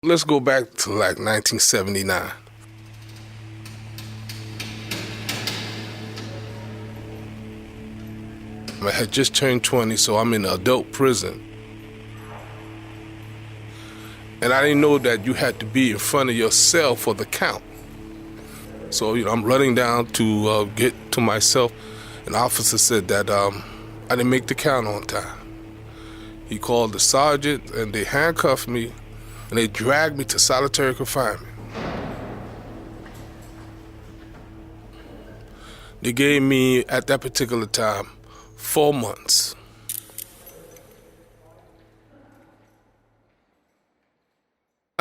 Let's go back to like 1979. I had just turned 20, so I'm in adult prison. And I didn't know that you had to be in front of your cell for the count. So, I'm running down to get to my cell. An officer said that I didn't make the count on time. He called the sergeant, and they handcuffed me, and they dragged me to solitary confinement. They gave me, at that particular time, 4 months.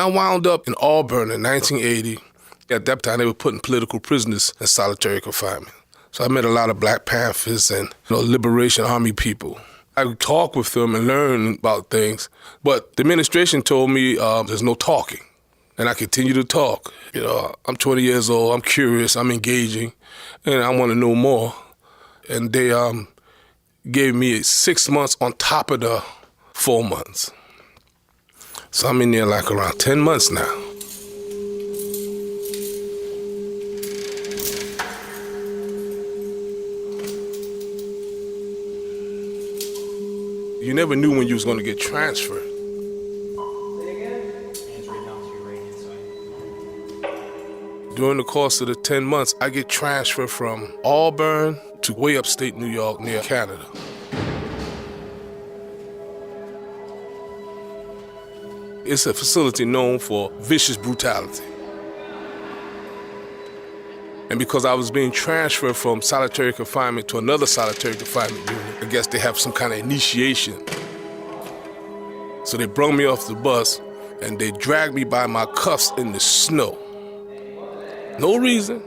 I wound up in Auburn in 1980. At that time, they were putting political prisoners in solitary confinement. So I met a lot of Black Panthers and Liberation Army people. I would talk with them and learn about things, but the administration told me there's no talking. And I continue to talk. I'm 20 years old, I'm curious, I'm engaging, and I want to know more. And they gave me 6 months on top of the 4 months. So I'm in there like around 10 months now. You never knew when you was going to get transferred. During the course of the 10 months, I get transferred from Auburn to way upstate New York near Canada. It's a facility known for vicious brutality. And because I was being transferred from solitary confinement to another solitary confinement unit, I guess they have some kind of initiation. So they brought me off the bus and they dragged me by my cuffs in the snow. No reason.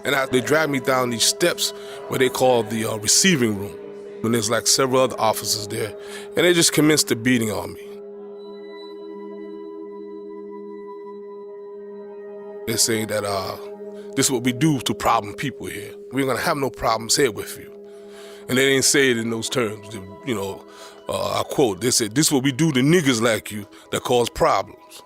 And they dragged me down these steps where they call the receiving room. And there's like several other officers there. And they just commenced the beating on me. They're saying that this is what we do to problem people here. We're gonna have no problems here with you. And they didn't say it in those terms. I quote, they said, this is what we do to niggas like you that cause problems.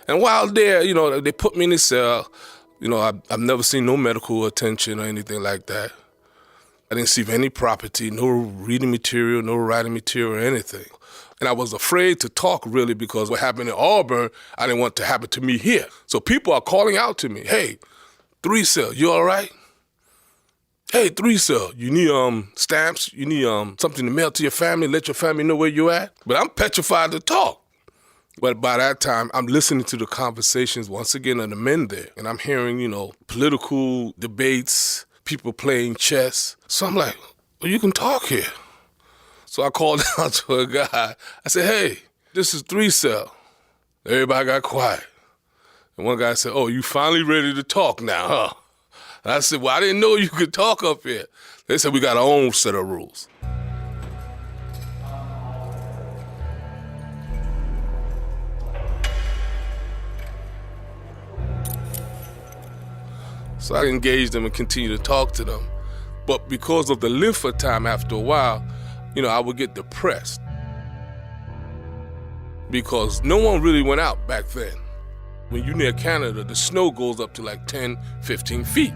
And while there, they put me in this cell. I've never seen no medical attention or anything like that. I didn't see any property, no reading material, no writing material or anything. And I was afraid to talk really because what happened in Auburn, I didn't want to happen to me here. So people are calling out to me, hey, 3 cell, you all right? Hey, 3 cell, you need stamps, you need something to mail to your family, let your family know where you're at? But I'm petrified to talk. But by that time, I'm listening to the conversations once again of the men there. And I'm hearing, political debates, people playing chess. So I'm like, well, you can talk here. So I called down to a guy. I said, hey, this is 3 cell. Everybody got quiet. And one guy said, oh, you finally ready to talk now, huh? And I said, well, I didn't know you could talk up here. They said, we got our own set of rules. So I engaged them and continued to talk to them. But because of the length of time after a while, I would get depressed because no one really went out back then. When you're near Canada, the snow goes up to like 10, 15 feet.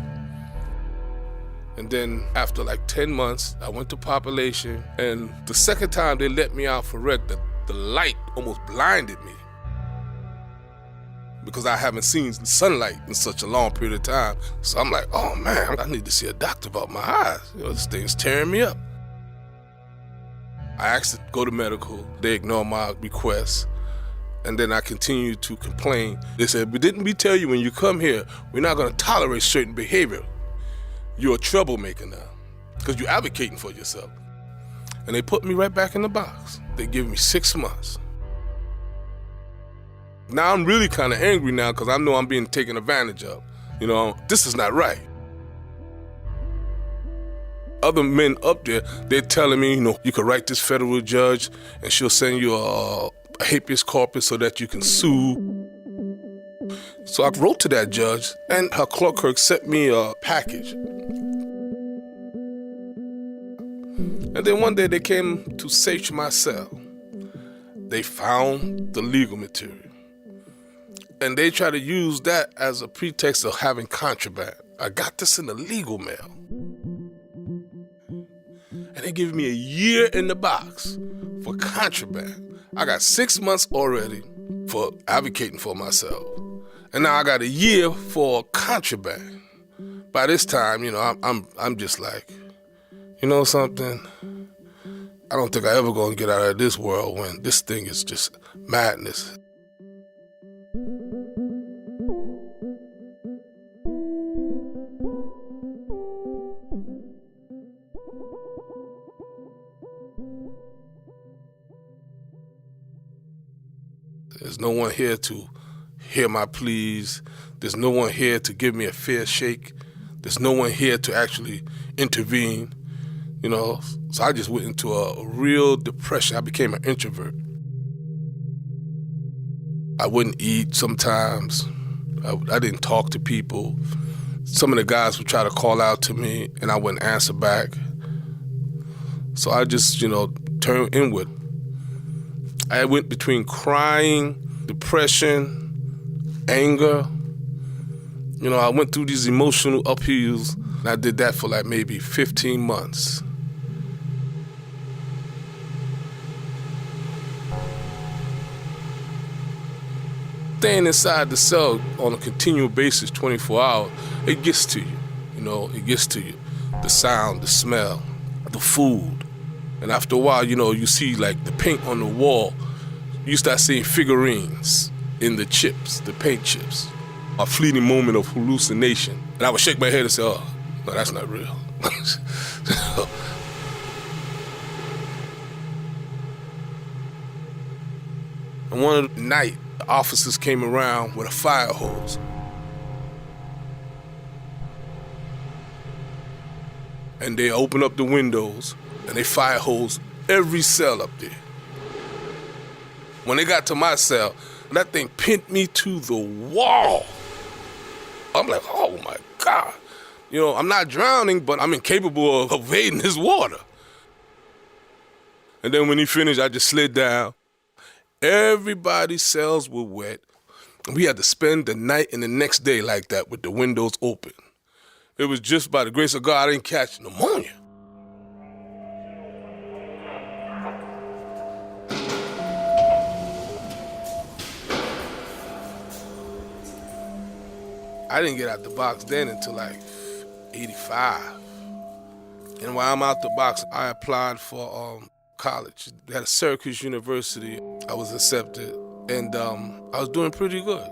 And then after like 10 months, I went to population, and the second time they let me out for rec, the light almost blinded me because I haven't seen sunlight in such a long period of time. So I'm like, oh man, I need to see a doctor about my eyes. This thing's tearing me up. I asked to go to medical. They ignored my request. And then I continued to complain. They said, but didn't we tell you when you come here, we're not gonna tolerate certain behavior. You're a troublemaker now because you're advocating for yourself. And they put me right back in the box. They gave me 6 months. Now I'm really kind of angry now because I know I'm being taken advantage of. This is not right. Other men up there, they're telling me, you could write this federal judge and she'll send you a habeas corpus so that you can sue. So I wrote to that judge and her clerk sent me a package. And then one day they came to search my cell. They found the legal material. And they try to use that as a pretext of having contraband. I got this in the legal mail. And they give me a year in the box for contraband. I got 6 months already for advocating for myself. And now I got a year for contraband. By this time, I'm just like, you know something? I don't think I ever gonna get out of this world when this thing is just madness. There's no one here to hear my pleas. There's no one here to give me a fair shake. There's no one here to actually intervene, So I just went into a real depression. I became an introvert. I wouldn't eat sometimes. I didn't talk to people. Some of the guys would try to call out to me and I wouldn't answer back. So I just, turned inward. I went between crying, depression, anger. I went through these emotional upheavals, and I did that for like maybe 15 months. Staying inside the cell on a continual basis, 24 hours, it gets to you. It gets to you. The sound, the smell, the food. And after a while, you see like the paint on the wall. You start seeing figurines in the chips, the paint chips. A fleeting moment of hallucination. And I would shake my head and say, oh, no, that's not real. And one night, the officers came around with a fire hose. And they opened up the windows and they fire hosed every cell up there. When they got to my cell, that thing pinned me to the wall. I'm like, oh my God. I'm not drowning, but I'm incapable of evading this water. And then when he finished, I just slid down. Everybody's cells were wet. We had to spend the night and the next day like that with the windows open. It was just by the grace of God I didn't catch pneumonia. I didn't get out the box then until like 85. And while I'm out the box, I applied for college. At a Syracuse University, I was accepted, and I was doing pretty good.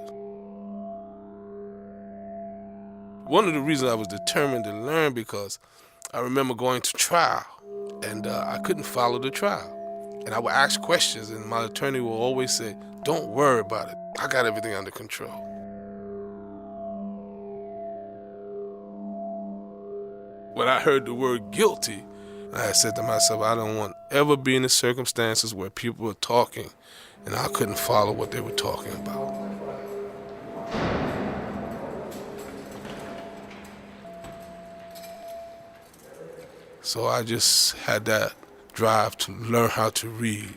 One of the reasons I was determined to learn because I remember going to trial, and I couldn't follow the trial. And I would ask questions, and my attorney will always say, don't worry about it. I got everything under control. When I heard the word guilty, I said to myself, I don't want to ever be in the circumstances where people were talking and I couldn't follow what they were talking about. So I just had that drive to learn how to read.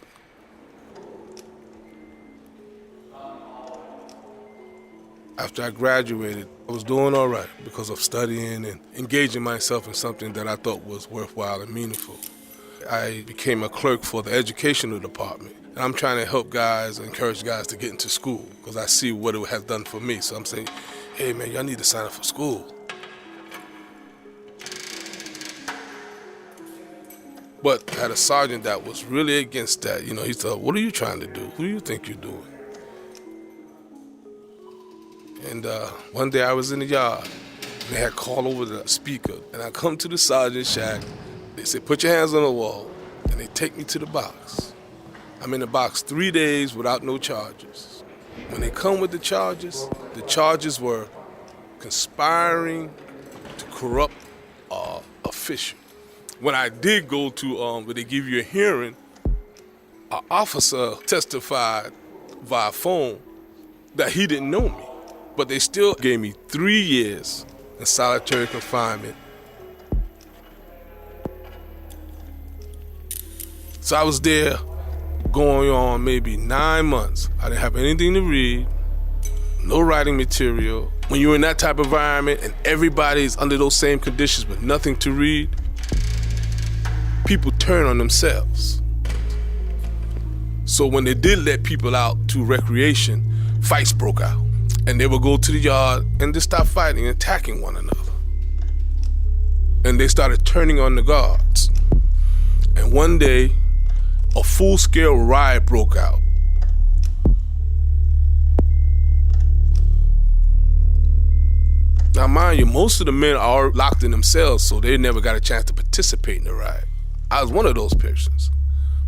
After I graduated, I was doing all right because of studying and engaging myself in something that I thought was worthwhile and meaningful. I became a clerk for the educational department. And I'm trying to help guys, encourage guys to get into school because I see what it has done for me. So I'm saying, hey man, y'all need to sign up for school. But I had a sergeant that was really against that. He said, what are you trying to do? Who do you think you're doing? And one day I was in the yard, and they had called over the speaker, and I come to the sergeant's shack. They said, put your hands on the wall, and they take me to the box. I'm in the box 3 days without no charges. When they come with the charges were conspiring to corrupt an official. When I did go to where they give you a hearing, an officer testified via phone that he didn't know me. But they still gave me 3 years in solitary confinement. So I was there going on maybe 9 months. I didn't have anything to read, no writing material. When you're in that type of environment and everybody's under those same conditions with nothing to read, people turn on themselves. So when they did let people out to recreation, fights broke out. And they would go to the yard and just stop fighting and attacking one another. And they started turning on the guards. And one day, a full-scale riot broke out. Now, mind you, most of the men are locked in themselves, so they never got a chance to participate in the riot. I was one of those persons.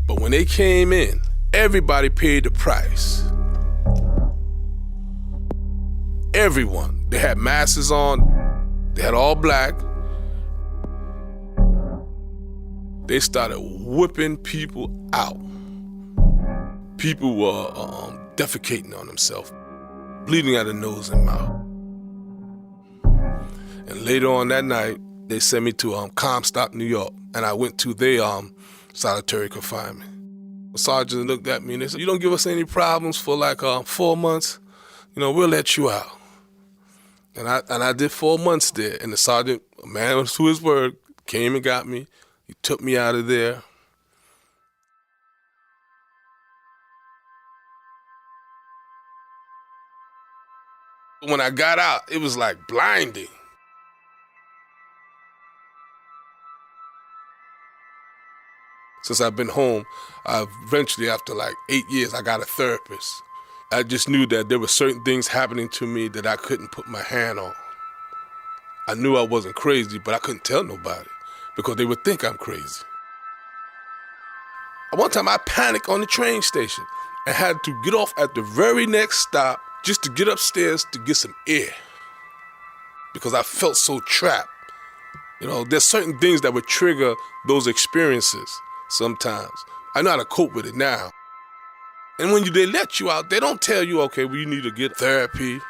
But when they came in, everybody paid the price. Everyone. They had masks on. They had all black. They started whipping people out. People were defecating on themselves, bleeding out of the nose and mouth. And later on that night, they sent me to Comstock, New York, and I went to their solitary confinement. The sergeant looked at me and they said, "You don't give us any problems for like 4 months, we'll let you out." And I did 4 months there, and the sergeant, a man to his word, came and got me. He took me out of there. When I got out, it was like blinding. Since I've been home, eventually after like 8 years, I got a therapist. I just knew that there were certain things happening to me that I couldn't put my hand on. I knew I wasn't crazy, but I couldn't tell nobody because they would think I'm crazy. One time I panicked on the train station and had to get off at the very next stop just to get upstairs to get some air because I felt so trapped. There's certain things that would trigger those experiences sometimes. I know how to cope with it now. And when they let you out, they don't tell you, okay, well, you need to get therapy.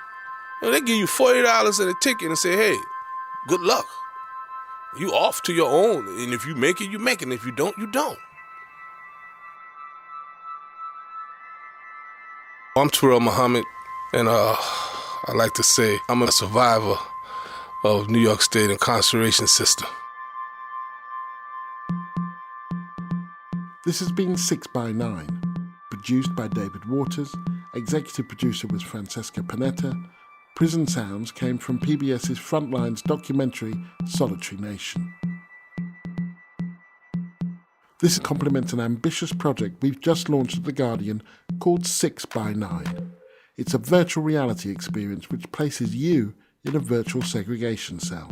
They give you $40 and a ticket and say, hey, good luck. You off to your own. And if you make it, you make it. And if you don't, you don't. I'm Terrell Muhammad, and I like to say I'm a survivor of New York State incarceration system. This has been 6 by 9, produced by David Waters, executive producer was Francesca Panetta. Prison sounds came from PBS's Frontlines documentary Solitary Nation. This complements an ambitious project we've just launched at The Guardian called 6 by 9. It's a virtual reality experience which places you in a virtual segregation cell.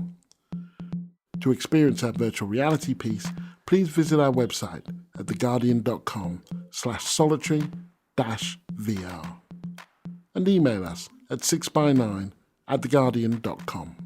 To experience our virtual reality piece, please visit our website at theguardian.com/solitary-VR and email us at 6by9@theguardian.com.